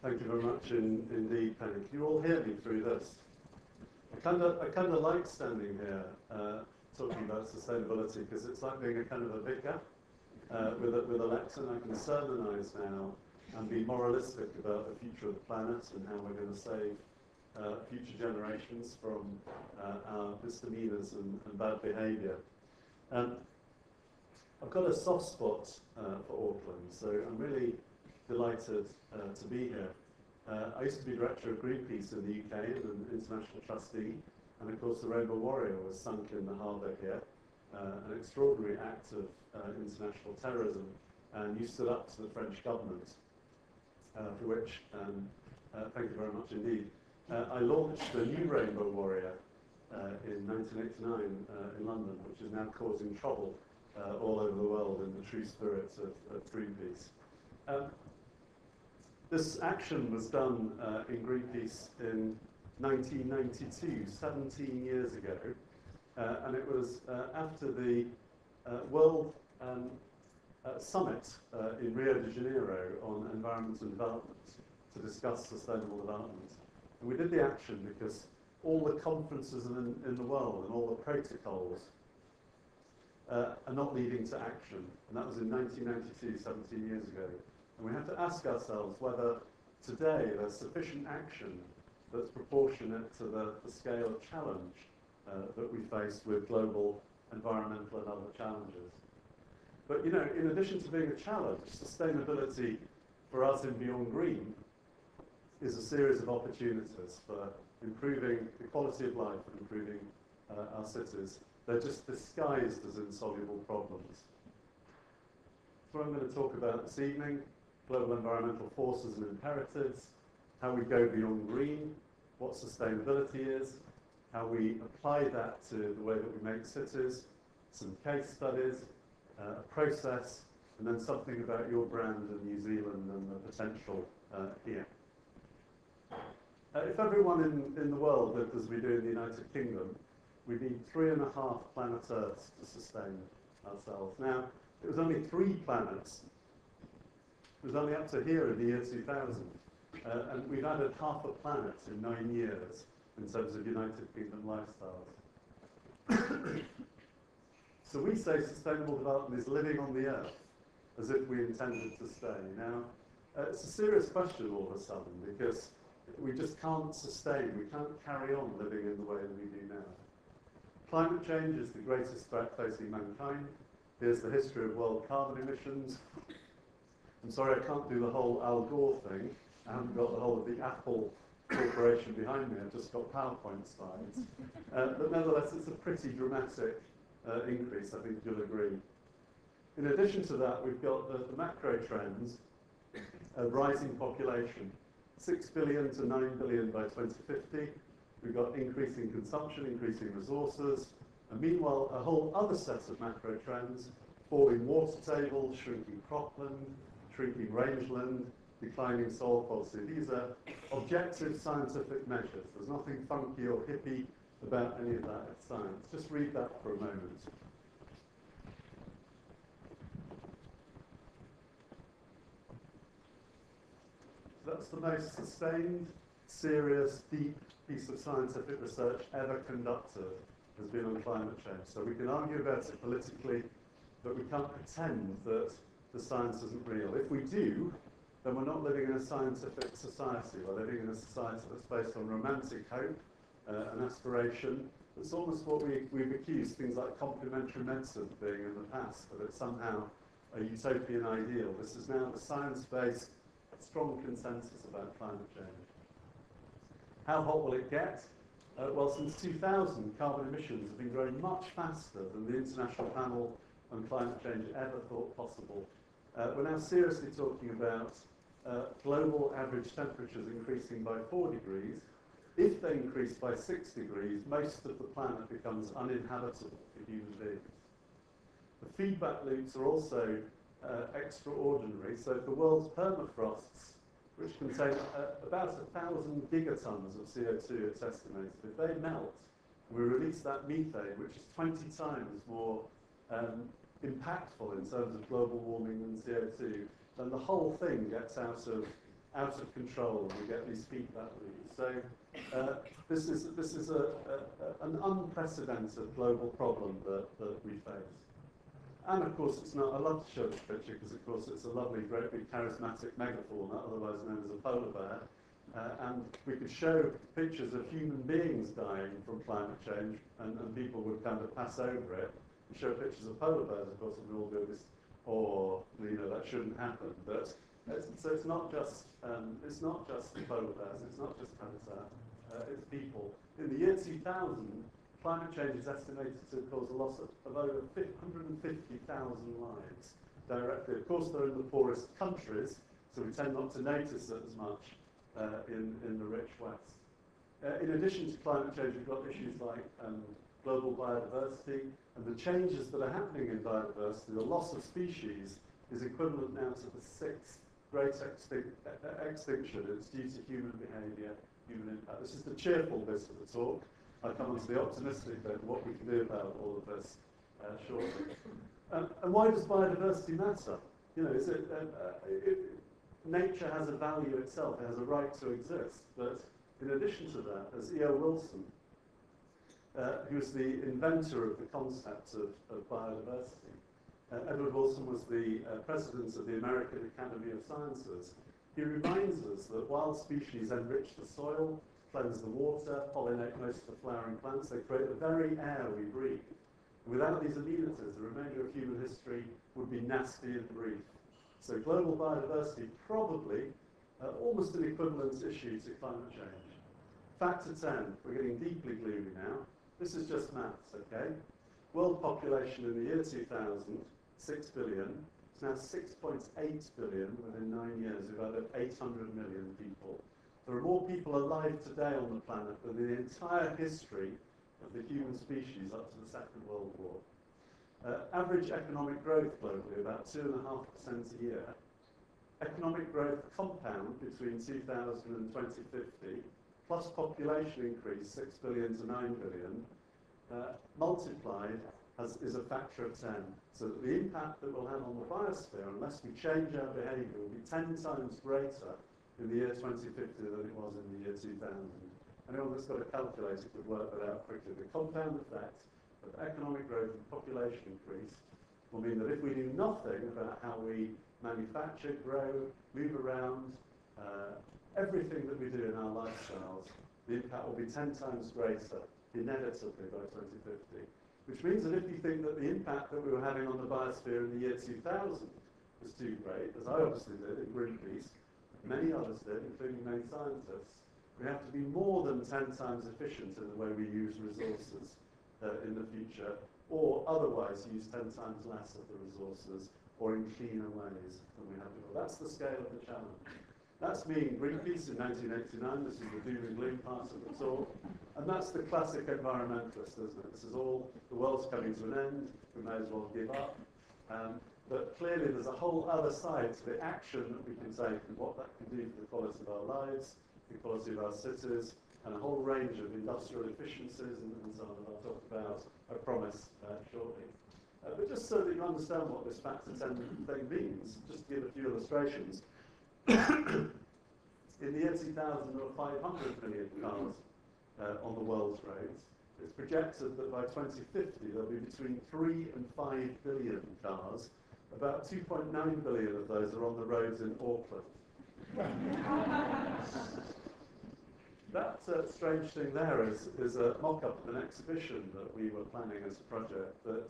Thank you very much indeed, Penny. Can you all hear me through this? I kind of like standing here talking about sustainability because it's like being a kind of a vicar with a lectern. I can sermonise now and be moralistic about the future of the planet and how we're going to save future generations from our misdemeanours and bad behaviour. I've got a soft spot for Auckland, so I'm really delighted to be here. I used to be director of Greenpeace in the UK and an international trustee, and of course the Rainbow Warrior was sunk in the harbour here, an extraordinary act of international terrorism, and you stood up to the French government, for which thank you very much indeed. I launched the new Rainbow Warrior in 1989 in London, which is now causing trouble all over the world in the true spirit of Greenpeace. This action was done in Greenpeace in 1992, 17 years ago, and it was after the World Summit in Rio de Janeiro on environment and development to discuss sustainable development. And we did the action because all the conferences in the world and all the protocols are not leading to action. And that was in 1992, 17 years ago. And we have to ask ourselves whether today there's sufficient action that's proportionate to the scale of challenge that we face with global environmental and other challenges. But you know, in addition to being a challenge, sustainability for us in Beyond Green is a series of opportunities for improving the quality of life and improving our cities. They're just disguised as insoluble problems. That's what I'm going to talk about this evening: global environmental forces and imperatives, how we go beyond green, what sustainability is, how we apply that to the way that we make cities, some case studies, a process, and then something about your brand in New Zealand and the potential here. If everyone in the world lived as we do in the United Kingdom, we need 3.5 planet Earths to sustain ourselves. Now, it was only 3 planets. It was only up to here in the year 2000. And we've added half a planet in 9 years in terms of United Kingdom lifestyles. So we say sustainable development is living on the Earth as if we intended to stay. Now, it's a serious question all of a sudden because we just can't sustain, we can't carry on living in the way that we do now. Climate change is the greatest threat facing mankind. Here's the history of world carbon emissions. I'm sorry I can't do the whole Al Gore thing. I haven't got the whole of the Apple Corporation behind me. I've just got PowerPoint slides. But nevertheless, it's a pretty dramatic increase, I think you'll agree. In addition to that, we've got the macro trends of rising population. 6 billion to 9 billion by 2050. We've got increasing consumption, increasing resources, and meanwhile a whole other set of macro trends: falling water tables, shrinking cropland, shrinking rangeland, declining soil quality. These are objective scientific measures. There's nothing funky or hippie about any of that. It's science. Just read that for a moment. That's the most sustained, serious, deep piece of scientific research ever conducted has been on climate change. So we can argue about it politically, but we can't pretend that the science isn't real. If we do, then we're not living in a scientific society. We're living in a society that's based on romantic hope and aspiration. It's almost what we've accused things like complementary medicine being in the past, that it's somehow a utopian ideal. This is now the science-based, strong consensus about climate change. How hot will it get? Well, since 2000, carbon emissions have been growing much faster than the International Panel on Climate Change ever thought possible. We're now seriously talking about global average temperatures increasing by 4 degrees. If they increase by 6 degrees, most of the planet becomes uninhabitable for human beings. The feedback loops are also extraordinary. So if the world's permafrosts, which contain about 1,000 gigatons of CO2, it's estimated, if they melt, we release that methane, which is 20 times more impactful in terms of global warming than CO2, then the whole thing gets out of out of control, and we get these feedback loops. So this is an unprecedented global problem that we face. And of course, it's not, I love to show this picture because of course it's a lovely, great big charismatic megafauna, otherwise known as a polar bear. And we could show pictures of human beings dying from climate change, and people would kind of pass over it. We show pictures of polar bears, of course, and we all go this, or that shouldn't happen. But so it's not just the polar bears, it's not just habitat, it's people. In the year 2000, climate change is estimated to cause a loss of over 150,000 lives directly. Of course, they're in the poorest countries, so we tend not to notice it as much in the rich West. In addition to climate change, we've got issues like global biodiversity, and the changes that are happening in biodiversity. The loss of species is equivalent now to the sixth great extinction. It's due to human behaviour, human impact. This is the cheerful bit of the talk. I'll come on to the optimistic bit, what we can do about all of this shortly. And why does biodiversity matter? Nature has a value itself, it has a right to exist, but in addition to that, as E.O. Wilson, who's the inventor of the concept of biodiversity, Edward Wilson was the president of the American Academy of Sciences. He reminds us that wild species enrich the soil, cleanse the water, pollinate most of the flowering plants, they create the very air we breathe. Without these amenities, the remainder of human history would be nasty and brief. So global biodiversity probably almost an equivalent issue to climate change. Factor 10, we're getting deeply gloomy now. This is just maths, okay? World population in the year 2000, 6 billion. It's now 6.8 billion within 9 years. We've added 800 million people. There are more people alive today on the planet than in the entire history of the human species up to the Second World War. Average economic growth globally, about 2.5% a year. Economic growth compound between 2000 and 2050, plus population increase 6 billion to 9 billion, multiplied is a factor of 10. So that the impact that we'll have on the biosphere, unless we change our behaviour, will be 10 times greater in the year 2050 than it was in the year 2000. Anyone that's got a calculator could work that out quickly. The compound effect of economic growth and population increase will mean that if we do nothing about how we manufacture, grow, move around, everything that we do in our lifestyles, the impact will be 10 times greater, inevitably, by 2050. Which means that if you think that the impact that we were having on the biosphere in the year 2000 was too great, as I obviously did in Greenpeace, many others did, including many scientists, we have to be more than 10 times efficient in the way we use resources in the future, or otherwise use 10 times less of the resources, or in cleaner ways than we have before. That's the scale of the challenge. That's me in Greenpeace in 1989, this is the doom and gloom part of the talk, and that's the classic environmentalist, isn't it? This is all, the world's coming to an end, we may as well give up. But clearly there's a whole other side to the action that we can take and what that can do for the quality of our lives, the quality of our cities, and a whole range of industrial efficiencies and so on that I'll talk about, I promise, shortly. But just so that you understand what this factor 10 thing means, just to give a few illustrations. In the year 2000, there were 500 million cars on the world's roads. It's projected that by 2050, there'll be between 3 and 5 billion cars. About 2.9 billion of those are on the roads in Auckland. That strange thing there is a mock-up of an exhibition that we were planning as a project that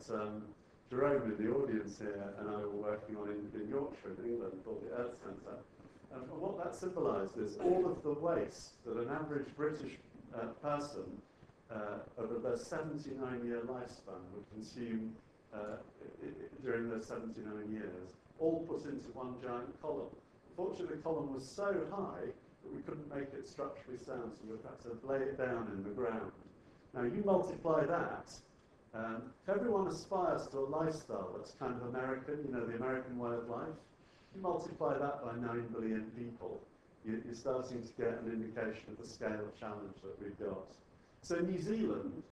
Jerome in the audience here and I were working on in Yorkshire in England called the Earth Centre. And what that symbolised is all of the waste that an average British person over their 79-year lifespan would consume during those 79 years, all put into one giant column. Unfortunately, the column was so high that we couldn't make it structurally sound, so we had to lay it down in the ground. Now, you multiply that, if everyone aspires to a lifestyle that's kind of American, you know, the American way of life, you multiply that by 9 billion people, you're starting to get an indication of the scale of challenge that we've got. So New Zealand